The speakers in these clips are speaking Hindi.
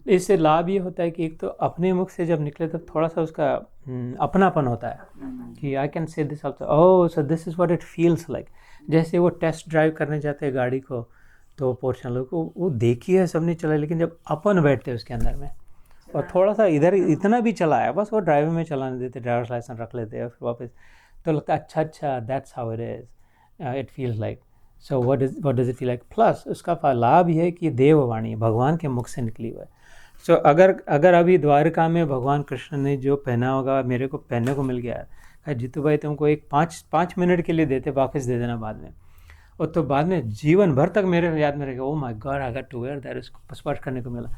इससे लाभ ये होता है कि एक तो अपने मुख से जब निकले तब थोड़ा सा उसका अपनापन होता है कि I can say this also, oh so this is what it feels like. जैसे वो टेस्ट ड्राइव करने जाते हैं गाड़ी को, तो पोर्शन लोग को वो देखी है सबने चला, लेकिन जब अपन बैठते हैं उसके अंदर में और थोड़ा सा इधर इतना भी चला है, बस वो ड्राइवर में चलाने देते, ड्राइवर्स लाइसेंस रख लेते हैं, फिर वापस तो लगता है अच्छा that's how it is, it feels like. So what does it feel like. Plus उसका लाभ ये है कि देववाणी भगवान के मुख से निकली हुआ है। सो अगर अभी द्वारका में भगवान कृष्ण ने जो पहना होगा मेरे को पहनने को मिल गया है, जीतू भाई तुमको एक 5 मिनट के लिए देते, वापस दे देना बाद में, और तो बाद में जीवन भर तक मेरे याद में रहेगा, oh my God I got to wear that, उसको स्पर्श करने को मिला।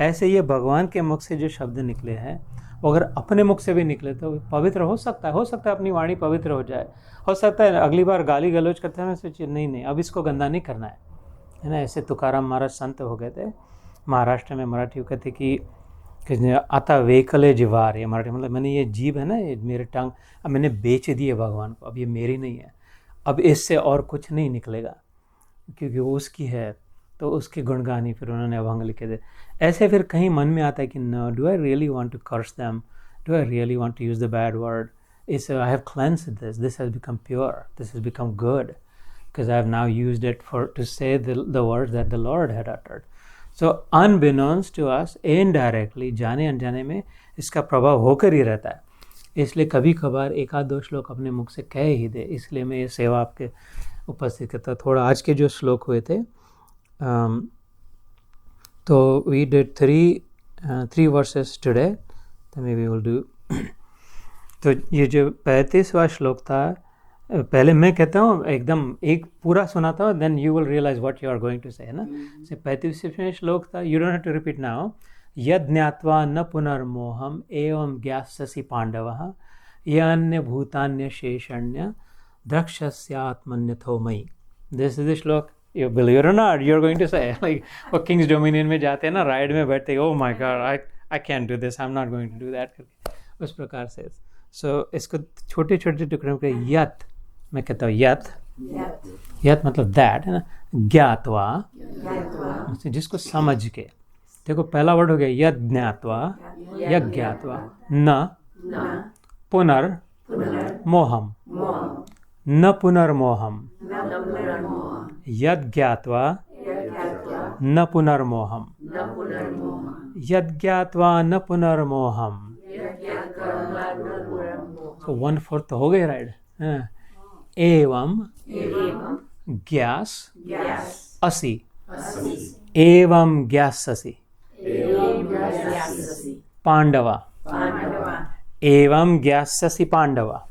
ऐसे ये भगवान के मुख से जो शब्द निकले हैं, वो अगर अपने मुख से भी निकले तो पवित्र हो सकता है अपनी वाणी पवित्र हो जाए। हो सकता है अगली बार गाली गलौज करते हैं सोचिए नहीं अब इसको गंदा नहीं करना है ना। ऐसे तुकाराम महाराज संत हो गए थे महाराष्ट्र में, मराठी कहते कि आता वेकले जिवार, ये मराठी मतलब मैंने ये जीभ है ना, ये मेरे टंग अब मैंने बेच दी है भगवान को, अब ये मेरी नहीं है, अब इससे और कुछ नहीं निकलेगा क्योंकि वो उसकी है। तो उसके गुणगानी फिर उन्होंने अभंग लिखे थे। ऐसे फिर कहीं मन में आता है कि no, do I really want to curse them, do I really want to use the bad word, it's I have cleansed this has become pure, this has become good because I have now used it for to say the words that the Lord had uttered. So unbeknownst to us, indirectly जाने अनजाने में इसका प्रभाव होकर ही रहता है। इसलिए कभी कभार एक आध दो श्लोक अपने मुख से कह ही दे, इसलिए मैं ये सेवा आपके उपस्थित करता। थोड़ा आज के जो श्लोक हुए थे तो we did three verses today, तो मे वी विल डू तो ये जो 35वां श्लोक था, पहले मैं कहता हूँ एकदम एक पूरा सुनाता हूँ, then you will realise what you are going to say, है ना। 35वां श्लोक था, you don't have to repeat now. यद ज्ञात्वा न पुनर्मोहम एवं ज्ञास्यसि पांडवः ये अन्य भूतान्य शेषण्य द्रक्ष्यस्यात्मन्यथो मयि। दिस इज द श्लोक, you believe it or not, you're going to say like वो किंग्स डोमिनियन में जाते हैं ना, राइड में बैठते हैं, oh my god I can't do this, I'm not going to do that करके उस प्रकार से। सो इसको छोटे छोटे टुकड़ों के यत, मैं कहता हूँ यत मतलब दैट, है ना। ज्ञात्वा जिसको समझ के, देखो पहला वर्ड हो गया यद ज्ञात्वा, यद ज्ञात्वा, न पुनर्मोहम, न पुनर्मोहम, यद ज्ञात्वा न पुनर्मोहम, यद ज्ञात्वा न पुनर्मोहम। तो 1/4 तो हो गए, राइट। एवं ज्ञास असि, एवं ज्ञास्यसि पांडवा, एवं ज्ञास्यसि पांडवा।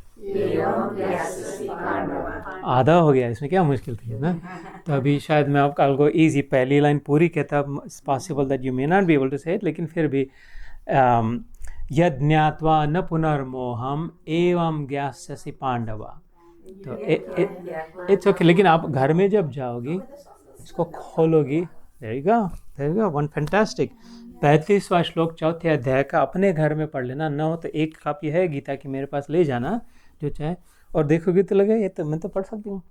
आधा हो गया, इसमें क्या मुश्किल थी, है ना। तो अभी शायद मैं आपको इजी पहली लाइन पूरी कहता, it's possible that you may not be able to say it, लेकिन फिर भी यद ज्ञात्वा न पुनर्मोहम एवं ज्ञास्यसि पांडवा। तो इट्स ओके, लेकिन आप घर में जब जाओगी इसको खोलोगी, there you go one fantastic. 35वां श्लोक 4थे अध्याय का अपने घर में पढ़ लेना, न हो तो एक कॉपी है गीता की मेरे पास ले जाना जो चाहे, और देखोगे तो लगे ये तो मैं तो पढ़ सकती हूँ।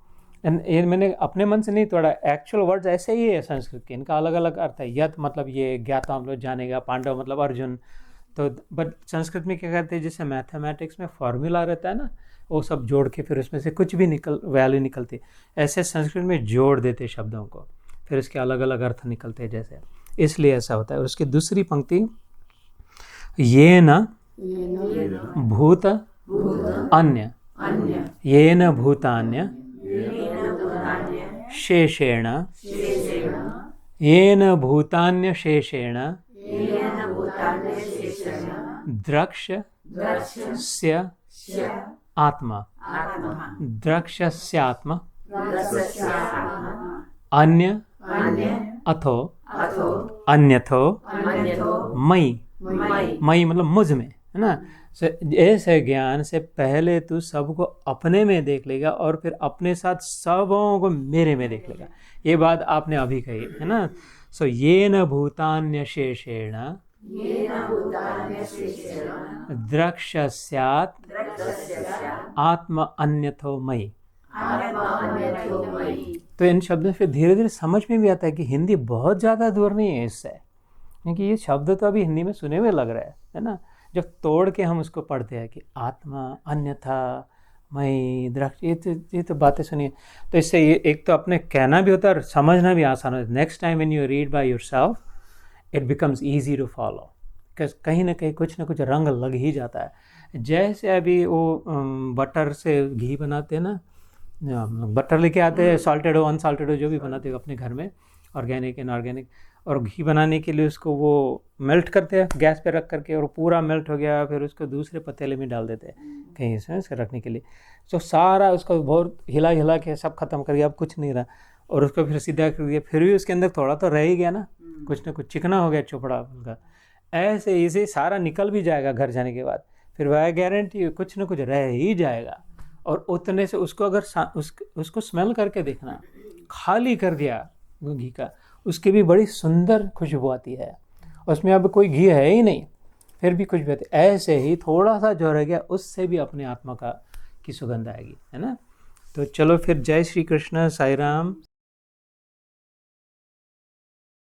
ये मैंने अपने मन से नहीं तोड़ा, एक्चुअल वर्ड्स ऐसे ही है संस्कृत के, इनका अलग अलग अर्थ है। यत मतलब ये ज्ञाता हम लोग जानेगा, पांडव मतलब अर्जुन। तो बट संस्कृत में क्या कहते हैं, जैसे मैथमेटिक्स में फॉर्मूला रहता है ना, वो सब जोड़ के फिर उसमें से कुछ भी वैल्यू निकलती, ऐसे संस्कृत में जोड़ देते शब्दों को, फिर इसके अलग अलग अर्थ निकलते जैसे, इसलिए ऐसा होता है। और उसकी दूसरी पंक्ति, ये न भूत अन्य, येन भूतान्य शेषेण, येन भूतान्य शेषेण द्रक्ष्यस्य आत्मा, द्रक्ष्यस्यात्मा अन्य अथो अन्यथो मयि, मयि मतलब मुझ में, है ना। ऐसे ज्ञान से पहले तू सबको अपने में देख लेगा और फिर अपने साथ सबों को मेरे में देख लेगा। ये बात आपने अभी कही, है ना। सो ये न भूतान्य शेषेण द्रक्ष्यस्यात् आत्मा अन्यथो मयि। तो इन शब्दों से धीरे धीरे समझ में भी आता है कि हिंदी बहुत ज़्यादा दूर नहीं है इससे। क्योंकि ये शब्द तो अभी हिंदी में सुने हुए लग रहा है ना। जब तोड़ के हम उसको पढ़ते हैं कि आत्मा, अन्यथा, मई, द्रक्ष, ये तो बातें सुनिए, तो इससे ये एक तो अपने कहना भी होता है और समझना भी आसान होता है। Next time when you read by yourself it becomes easy to follow, कहीं ना कहीं कुछ ना कुछ रंग लग ही जाता है। जैसे अभी वो बटर से घी बनाते हैं ना, बटर लेके आते हैं, सॉल्टेड हो अनसॉल्टेड हो जो भी बनाते हैं अपने घर में, ऑर्गेनिक इनऑर्गेनिक, और घी बनाने के लिए उसको वो मेल्ट करते हैं गैस पे रख करके, और पूरा मेल्ट हो गया फिर उसको दूसरे पतीले में डाल देते हैं कहीं इसमें से रखने के लिए। तो सारा उसको बहुत हिला हिला के सब खत्म कर दिया, अब कुछ नहीं रहा, और उसको फिर सीधा कर दिया, फिर भी उसके अंदर थोड़ा तो रह ही गया ना, कुछ ना कुछ चिकना हो गया चोपड़ा उनका। ऐसे इसे सारा निकल भी जाएगा घर जाने के बाद, फिर वह गारंटी कुछ ना कुछ रह ही जाएगा। और उतने से उसको अगर उसको स्मेल करके देखना, खाली कर दिया घी का, उसकी भी बड़ी सुंदर खुशबू आती है, उसमें अब कोई घी है ही नहीं, फिर भी खुशबू आती है। ऐसे ही थोड़ा सा जो रह गया उससे भी अपने आत्मा की सुगंध आएगी, है ना। तो चलो फिर, जय श्री कृष्ण, साई राम।